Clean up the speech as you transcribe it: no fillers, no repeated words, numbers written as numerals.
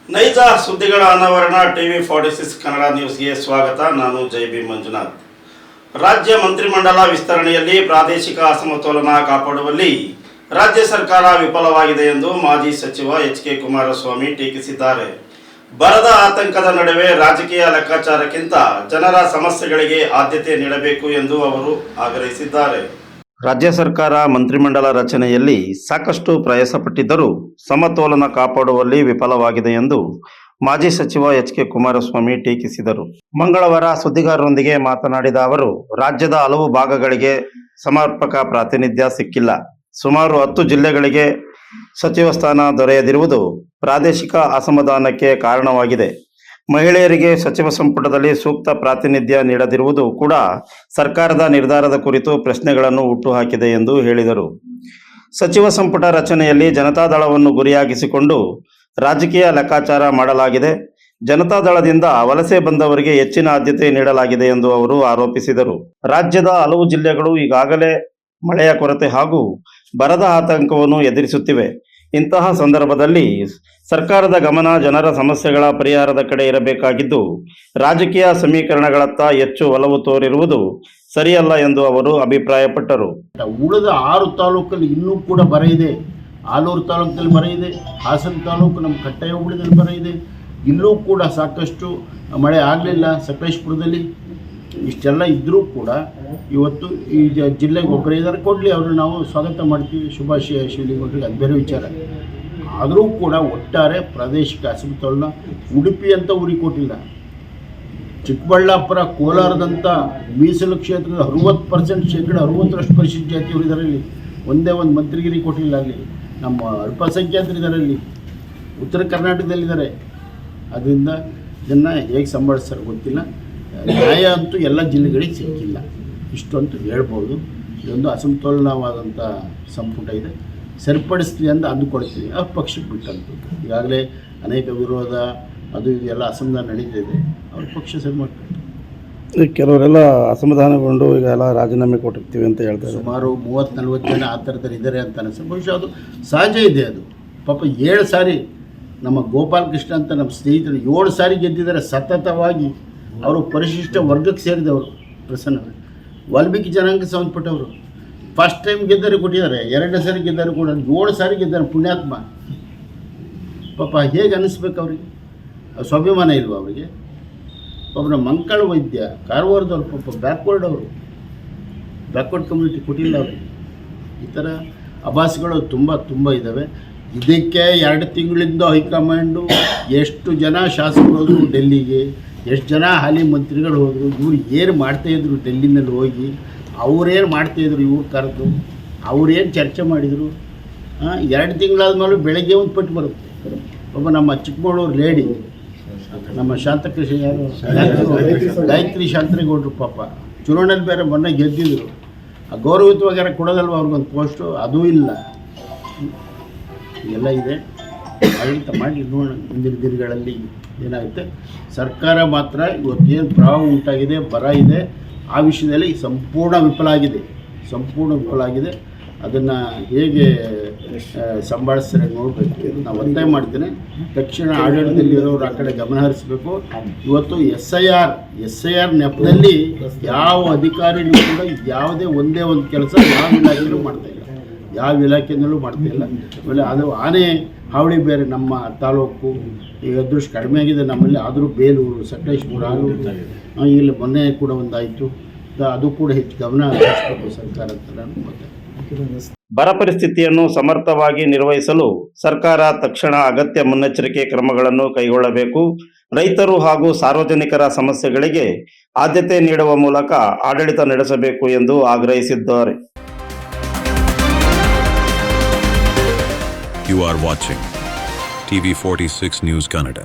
ನೈಜ ಸುದ್ದಿಗಳ ಅನಾವರಣ ಟಿವಿ 46 ಕನ್ನಡ ನ್ಯೂಸ್ಗೆ ಸ್ವಾಗತ. ನಾನು ಜೈ ಮಂಜುನಾಥ್. ರಾಜ್ಯ ಮಂತ್ರಿಮಂಡಲ ವಿಸ್ತರಣೆಯಲ್ಲಿ ಪ್ರಾದೇಶಿಕ ಅಸಮತೋಲನ ಕಾಪಾಡುವಲ್ಲಿ ರಾಜ್ಯ ಸರ್ಕಾರ ವಿಫಲವಾಗಿದೆ ಎಂದು ಮಾಜಿ ಸಚಿವ ಎಚ್.ಕೆ. ಕುಮಾರಸ್ವಾಮಿ ಟೀಕಿಸಿದ್ದಾರೆ. ಬರದ ಆತಂಕದ ನಡುವೆ ರಾಜಕೀಯ ಲೆಕ್ಕಾಚಾರಕ್ಕಿಂತ ಜನರ ಸಮಸ್ಯೆಗಳಿಗೆ ಆದ್ಯತೆ ನೀಡಬೇಕು ಎಂದು ಅವರು ಆಗ್ರಹಿಸಿದ್ದಾರೆ. ರಾಜ್ಯ ಸರ್ಕಾರ ಮಂತ್ರಿಮಂಡಲ ರಚನೆಯಲ್ಲಿ ಸಾಕಷ್ಟು ಪ್ರಯಾಸಪಟ್ಟಿದ್ದರೂ ಸಮತೋಲನ ಕಾಪಾಡುವಲ್ಲಿ ವಿಫಲವಾಗಿದೆ ಎಂದು ಮಾಜಿ ಸಚಿವ ಎಚ್.ಕೆ. ಕುಮಾರಸ್ವಾಮಿ ಟೀಕಿಸಿದರು. ಮಂಗಳವಾರ ಸುದ್ದಿಗಾರರೊಂದಿಗೆ ಮಾತನಾಡಿದ ಅವರು, ರಾಜ್ಯದ ಹಲವು ಭಾಗಗಳಿಗೆ ಸಮರ್ಪಕ ಪ್ರಾತಿನಿಧ್ಯ ಸಿಕ್ಕಿಲ್ಲ. ಸುಮಾರು 10 ಜಿಲ್ಲೆಗಳಿಗೆ ಸಚಿವ ಸ್ಥಾನ ದೊರೆಯದಿರುವುದು ಪ್ರಾದೇಶಿಕ ಅಸಮಾಧಾನಕ್ಕೆ ಕಾರಣವಾಗಿದೆ. ಮಹಿಳೆಯರಿಗೆ ಸಚಿವ ಸಂಪುಟದಲ್ಲಿ ಸೂಕ್ತ ಪ್ರಾತಿನಿಧ್ಯ ನೀಡದಿರುವುದು ಕೂಡ ಸರ್ಕಾರದ ನಿರ್ಧಾರದ ಕುರಿತು ಪ್ರಶ್ನೆಗಳನ್ನು ಹುಟ್ಟುಹಾಕಿದೆ ಎಂದು ಹೇಳಿದರು. ಸಚಿವ ಸಂಪುಟ ರಚನೆಯಲ್ಲಿ ಜನತಾದಳವನ್ನು ಗುರಿಯಾಗಿಸಿಕೊಂಡು ರಾಜಕೀಯ ಲೆಕ್ಕಾಚಾರ ಮಾಡಲಾಗಿದೆ. ಜನತಾದಳದಿಂದ ವಲಸೆ ಬಂದವರಿಗೆ ಹೆಚ್ಚಿನ ಆದ್ಯತೆ ನೀಡಲಾಗಿದೆ ಎಂದು ಅವರು ಆರೋಪಿಸಿದರು. ರಾಜ್ಯದ ಹಲವು ಜಿಲ್ಲೆಗಳು ಈಗಾಗಲೇ ಮಳೆಯ ಕೊರತೆ ಹಾಗೂ ಬರದ ಆತಂಕವನ್ನು ಎದುರಿಸುತ್ತಿವೆ. ಇಂತಹ ಸಂದರ್ಭದಲ್ಲಿ ಸರ್ಕಾರದ ಗಮನ ಜನರ ಸಮಸ್ಯೆಗಳ ಪರಿಹಾರದ ಕಡೆ ಇರಬೇಕಾಗಿದ್ದು, ರಾಜಕೀಯ ಸಮೀಕರಣಗಳತ್ತ ಹೆಚ್ಚು ಒಲವು ತೋರಿರುವುದು ಸರಿಯಲ್ಲ ಎಂದು ಅವರು ಅಭಿಪ್ರಾಯಪಟ್ಟರು. ಉಳಿದ 6 ತಾಲೂಕಲ್ಲಿ ಇನ್ನೂ ಕೂಡ ಬರ ಇದೆ. ಆಲೂರು ತಾಲೂಕಿನಲ್ಲಿ ಬರ ಇದೆ, ಹಾಸನ ತಾಲೂಕು ನಮ್ಮ ಕಟ್ಟೆ ಹೋಬಳಿದಲ್ಲಿ ಬರ ಇದೆ. ಇಲ್ಲೂ ಕೂಡ ಸಾಕಷ್ಟು ಮಳೆ ಆಗಲಿಲ್ಲ. ಸಕಲೇಶಪುರದಲ್ಲಿ ಇಷ್ಟೆಲ್ಲ ಇದ್ದರೂ ಕೂಡ ಇವತ್ತು ಈ ಜಿಲ್ಲೆಗೆ ಒಬ್ಬರೇ ಇದ್ದಾರೆ, ಕೊಡಲಿ, ಅವ್ರನ್ನ ನಾವು ಸ್ವಾಗತ ಮಾಡ್ತೀವಿ, ಶುಭಾಶಯ ಶಿವಲಿಂಗರಿಗೆ, ಅದು ಬೇರೆ ವಿಚಾರ. ಆದರೂ ಕೂಡ ಒಟ್ಟಾರೆ ಪ್ರಾದೇಶಿಕ ಅಸಮತೋಲನ ಉಡುಪಿ ಅಂತ ಊರಿಗೆ ಕೊಟ್ಟಿಲ್ಲ. ಚಿಕ್ಕಬಳ್ಳಾಪುರ, ಕೋಲಾರದಂಥ ಮೀಸಲು ಕ್ಷೇತ್ರದ 60% ಶೇಕಡ 60ರಷ್ಟು ಪರಿಶಿಷ್ಟ ಜಾತಿಯವರು ಇದರಲ್ಲಿ ಒಂದೇ ಒಂದು ಮಂತ್ರಿಗಿರಿ ಕೊಟ್ಟಿಲ್ಲ. ಅಲ್ಲಿ ನಮ್ಮ ಅಲ್ಪಸಂಖ್ಯಾತರಿದ್ದಾರೆ, ಅಲ್ಲಿ ಉತ್ತರ ಕರ್ನಾಟಕದಲ್ಲಿದ್ದಾರೆ. ಅದರಿಂದ ಇದನ್ನು ಹೇಗೆ ಸಂಭಾಳಿಸ್ತಾರೆ ಗೊತ್ತಿಲ್ಲ. ನ್ಯಾಯ ಅಂತೂ ಎಲ್ಲ ಜಿಲ್ಲೆಗಳಿಗೆ ಸಿಕ್ಕಿಲ್ಲ, ಇಷ್ಟಂತೂ ಹೇಳ್ಬೋದು. ಇದೊಂದು ಅಸಮತೋಲನವಾದಂಥ ಸಂಪುಟ ಇದೆ, ಸರಿಪಡಿಸ್ತೀವಿ ಅಂತ ಅಂದುಕೊಳ್ತೀವಿ. ಆ ಪಕ್ಷಕ್ಕೆ ಬಿಟ್ಟಂತು. ಈಗಾಗಲೇ ಅನೇಕ ವಿರೋಧ ಅದು ಇದು ಎಲ್ಲ ಅಸಮಾಧಾನ ನಡೀತಿದೆ. ಅವ್ರ ಪಕ್ಷ ಸರಿ ಮಾಡ್ತಾರೆ. ಕೆಲವರೆಲ್ಲ ಅಸಮಾಧಾನಗೊಂಡು ಈಗ ಎಲ್ಲ ರಾಜೀನಾಮೆ ಕೊಟ್ಟಿರ್ತೀವಿ ಅಂತ ಹೇಳ್ತಾರೆ. ಸುಮಾರು 30-40 ಜನ ಆ ಥರದಲ್ಲಿ ಇದ್ದಾರೆ ಅಂತ ಅನಿಸ್ತದೆ. ಬಹುಶಃ ಅದು ಸಹಜ ಇದೆ. ಅದು ಪಾಪ 7 ಸಾರಿ ನಮ್ಮ ಗೋಪಾಲಕೃಷ್ಣ ಅಂತ ನಮ್ಮ ಸ್ನೇಹಿತರು 7 ಸಾರಿ ಗೆದ್ದಿದ್ದಾರೆ ಸತತವಾಗಿ. ಅವರು ಪರಿಶಿಷ್ಟ ವರ್ಗಕ್ಕೆ ಸೇರಿದವರು. ಪ್ರಸನ್ನ ವಾಲ್ಮೀಕಿ ಜನಾಂಗಕ್ಕೆ ಸಂಬಂಧಪಟ್ಟವರು. ಫಸ್ಟ್ ಟೈಮ್ ಗೆದ್ದರೆ ಕೊಟ್ಟಿದ್ದಾರೆ, 2ನೇ ಸಾರಿ ಗೆದ್ದರು ಕೂಡ, 7 ಸಾರಿ ಗೆದ್ದಾರೆ. ಪುಣ್ಯಾತ್ಮ ಪಾಪ. ಹೇಗೆ ಅನ್ನಿಸ್ಬೇಕು ಅವರಿಗೆ? ಸ್ವಾಭಿಮಾನ ಇಲ್ವ ಅವರಿಗೆ? ಪಾಪ ನಮ್ಮ ಮಂಕಳ ವೈದ್ಯ ಕಾರವಾರದವ್ರು ಪಾಪ ಬ್ಯಾಕ್ವರ್ಡ್ ಕಮ್ಯುನಿಟಿ ಕೊಟ್ಟಿಲ್ಲ ಅವರಿಗೆ. ಈ ಥರ ಅಭಾಸಗಳು ತುಂಬ ಇದ್ದಾವೆ. ಇದಕ್ಕೆ 2 ತಿಂಗಳಿಂದ ಹೈಕಮಾಂಡು ಎಷ್ಟು ಜನ ಶಾಸಕರು ಹೋದರು ಡೆಲ್ಲಿಗೆ, ಎಷ್ಟು ಜನ ಹಾಲಿ ಮಂತ್ರಿಗಳು ಹೋದರು. ಇವ್ರು ಏನು ಮಾಡ್ತಾಯಿದ್ರು ಡೆಲ್ಲಿನಲ್ಲಿ ಹೋಗಿ? ಅವ್ರೇನು ಮಾಡ್ತಾಯಿದ್ರು ಇವ್ರು ಕರೆದು? ಅವ್ರೇನು ಚರ್ಚೆ ಮಾಡಿದರು? 2 ತಿಂಗಳಾದ್ಮೇಲೆ ಬೆಳಗ್ಗೆ ಒಂದು ಪಟ್ಟು ಬರುತ್ತೆ. ಒಬ್ಬ ನಮ್ಮ ಚಿಕ್ಕಮಗಳೂರು ಲೇಡಿ, ನಮ್ಮ ಶಾಂತಕೃಷ್ಣ, ಯಾರು ಗಾಯತ್ರಿ ಶಾಂತರೇಗೌಡರು, ಪಾಪ ಚುನಾವಣೆಯಲ್ಲಿ ಬೇರೆ ಮೊನ್ನೆ ಗೆದ್ದಿದ್ರು. ಗೌರವಿತವಾಗಿ ಯಾರು ಕೊಡೋದಲ್ವ ಅವ್ರಿಗೊಂದು ಪೋಸ್ಟು? ಅದೂ ಇಲ್ಲ. ಎಲ್ಲ ಇದೆ. ಆಡಳಿತ ಮಾಡಿ ನೋಡೋಣ ಮುಂದಿನ ದಿನಗಳಲ್ಲಿ ಏನಾಗುತ್ತೆ. ಸರ್ಕಾರ ಮಾತ್ರ ಇವತ್ತೇನು ಪ್ರವಾಹ ಉಂಟಾಗಿದೆ, ಬರ ಇದೆ, ಆ ವಿಷಯದಲ್ಲಿ ಸಂಪೂರ್ಣ ವಿಫಲ ಆಗಿದೆ. ಅದನ್ನು ಹೇಗೆ ಸಂಭಾಳಿಸ್ತಾರೆ ನೋಡಬೇಕು. ನಾವು ಒತ್ತಾಯ ಮಾಡ್ತೇನೆ, ತಕ್ಷಣ ಆಡಳಿತದಲ್ಲಿರೋರು ಆ ಕಡೆ ಗಮನ ಹರಿಸಬೇಕು. ಇವತ್ತು SIR ನೆಪದಲ್ಲಿ ಯಾವ ಅಧಿಕಾರಿಗಳು ಕೂಡ ಯಾವುದೇ ಒಂದೇ ಒಂದು ಕೆಲಸ ಯಾವ ಇಲಾಖೆಯಲ್ಲೂ ಮಾಡ್ತಾಯಿಲ್ಲ. ಆಮೇಲೆ ಅದು ಆನೆ ಹಾವಳಿ ಬೇರೆ ನಮ್ಮ ತಾಲೂಕು ಈಗ ಅದೃಷ್ಟ ಕಡಿಮೆ ಆಗಿದೆ ನಮ್ಮಲ್ಲಿ. ಆದರೂ ಬೇಲೂರು, ಸಕಲೇಶಪುರ, ಇಲ್ಲಿ ಮೊನ್ನೆ ಕೂಡ ಒಂದಾಯಿತು. ಅದು ಕೂಡ ಹೆಚ್ಚು ಗಮನ ಹರಿಸಬೇಕು ಸರ್ಕಾರ ಅಂತ ನಾನು ಮತ್ತೆ. ಬರ ಪರಿಸ್ಥಿತಿಯನ್ನು ಸಮರ್ಥವಾಗಿ ನಿರ್ವಹಿಸಲು ಸರ್ಕಾರ ತಕ್ಷಣ ಅಗತ್ಯ ಮುನ್ನೆಚ್ಚರಿಕೆ ಕ್ರಮಗಳನ್ನು ಕೈಗೊಳ್ಳಬೇಕು. ರೈತರು ಹಾಗೂ ಸಾರ್ವಜನಿಕರ ಸಮಸ್ಯೆಗಳಿಗೆ ಆದ್ಯತೆ ನೀಡುವ ಮೂಲಕ ಆಡಳಿತ ನಡೆಸಬೇಕು ಎಂದು ಆಗ್ರಹಿಸಿದ್ದಾರೆ. You are watching TV 46 News Kannada.